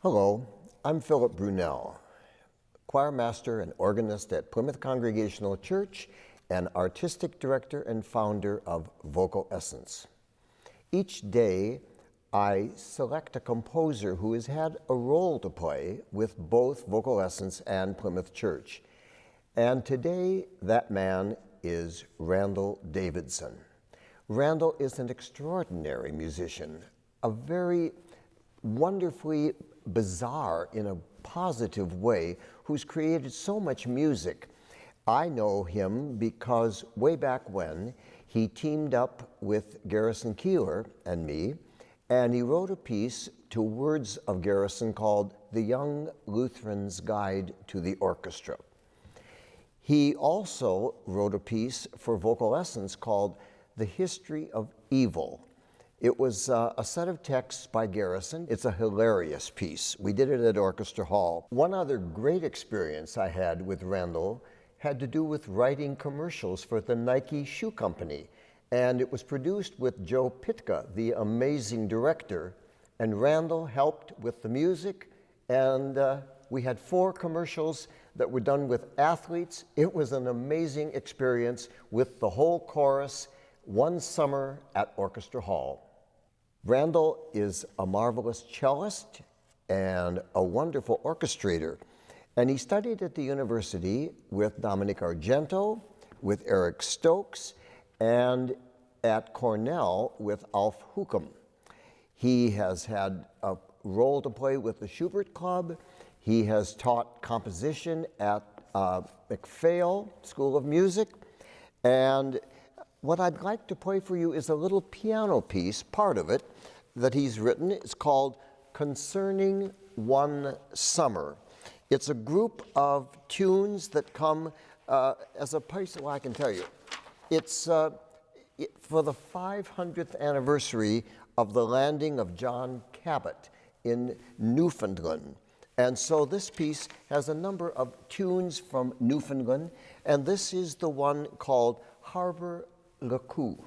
Hello, I'm Philip Brunelle, choir master and organist at Plymouth Congregational Church and artistic director and founder of Vocal Essence. Each day, I select a composer who has had a role to play with both Vocal Essence and Plymouth Church. And today, that man is Randall Davidson. Randall is an extraordinary musician, a very wonderfully bizarre, in a positive way, who's created so much music. I know him because way back when, he teamed up with Garrison Keillor and me, and he wrote a piece to words of Garrison called The Young Lutheran's Guide to the Orchestra. He also wrote a piece for Vocal Essence called The History of Evil. It was a set of texts by Garrison. It's a hilarious piece. We did it at Orchestra Hall. One other great experience I had with Randall had to do with writing commercials for the Nike Shoe Company. And it was produced with Joe Pytka, the amazing director. And Randall helped with the music. And we had 4 commercials that were done with athletes. It was an amazing experience with the whole chorus one summer at Orchestra Hall. Randall is a marvelous cellist and a wonderful orchestrator. And he studied at the university with Dominic Argento, with Eric Stokes, and at Cornell with Alf Hukum. He has had a role to play with the Schubert Club. He has taught composition at McPhail School of Music. And what I'd like to play for you is a little piano piece, part of it, that he's written. It's called Concerning One Summer. It's a group of tunes that come as a piece, well, I can tell you. It's for the 500th anniversary of the landing of John Cabot in Newfoundland. And so this piece has a number of tunes from Newfoundland, and this is the one called Harbor Le Coup.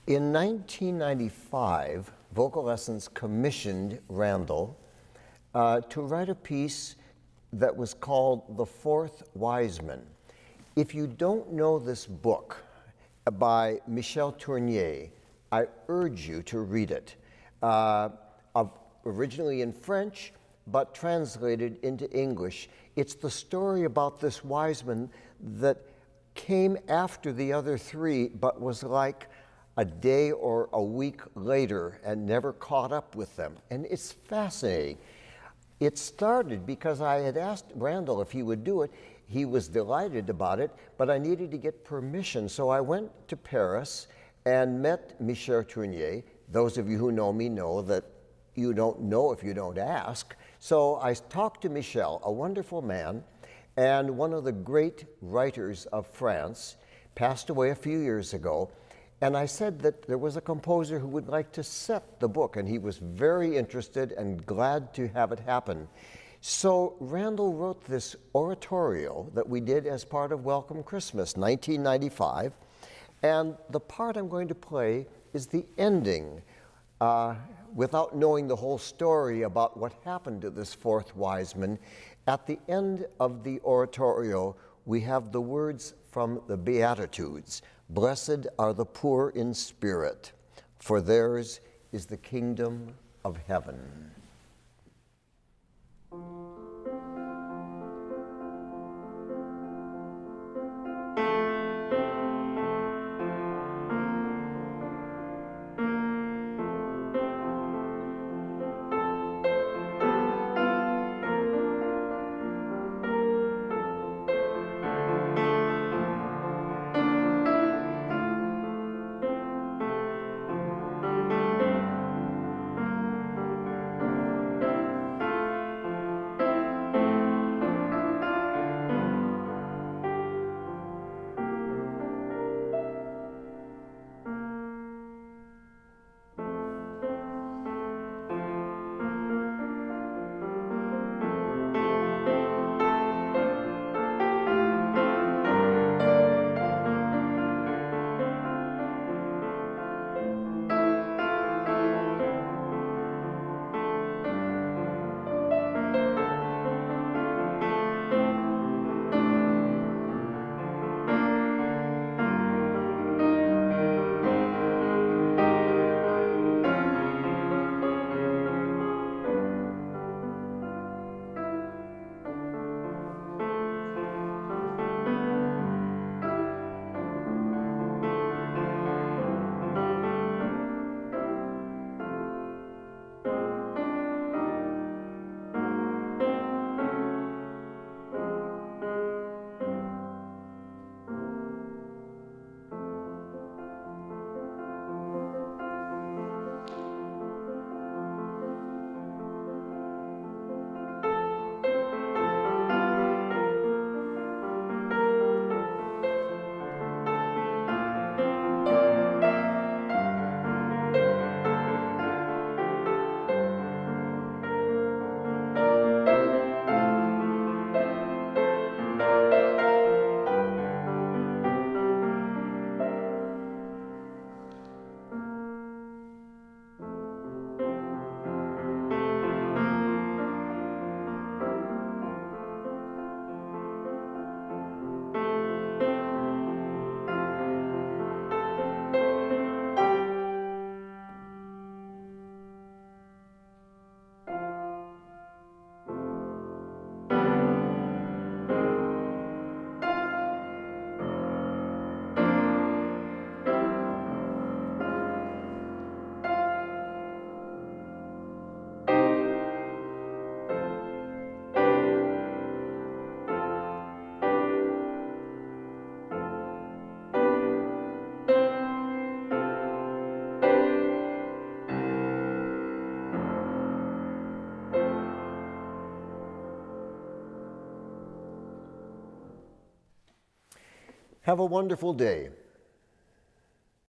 In 1995, Vocal Essence commissioned Randall to write a piece that was called The Fourth Wiseman. If you don't know this book by Michel Tournier, I urge you to read it. Originally in French, but translated into English. It's the story about this wiseman that came after the other 3, but was like a day or a week later and never caught up with them. And it's fascinating. It started because I had asked Randall if he would do it. He was delighted about it, but I needed to get permission. So I went to Paris and met Michel Tournier. Those of you who know me know that you don't know if you don't ask. So I talked to Michel, a wonderful man, and one of the great writers of France, passed away a few years ago. And I said that there was a composer who would like to set the book, and he was very interested and glad to have it happen. So Randall wrote this oratorio that we did as part of Welcome Christmas, 1995. And the part I'm going to play is the ending, without knowing the whole story about what happened to this fourth wise man. At the end of the oratorio, we have the words from the Beatitudes. Blessed are the poor in spirit, for theirs is the kingdom of heaven. Have a wonderful day.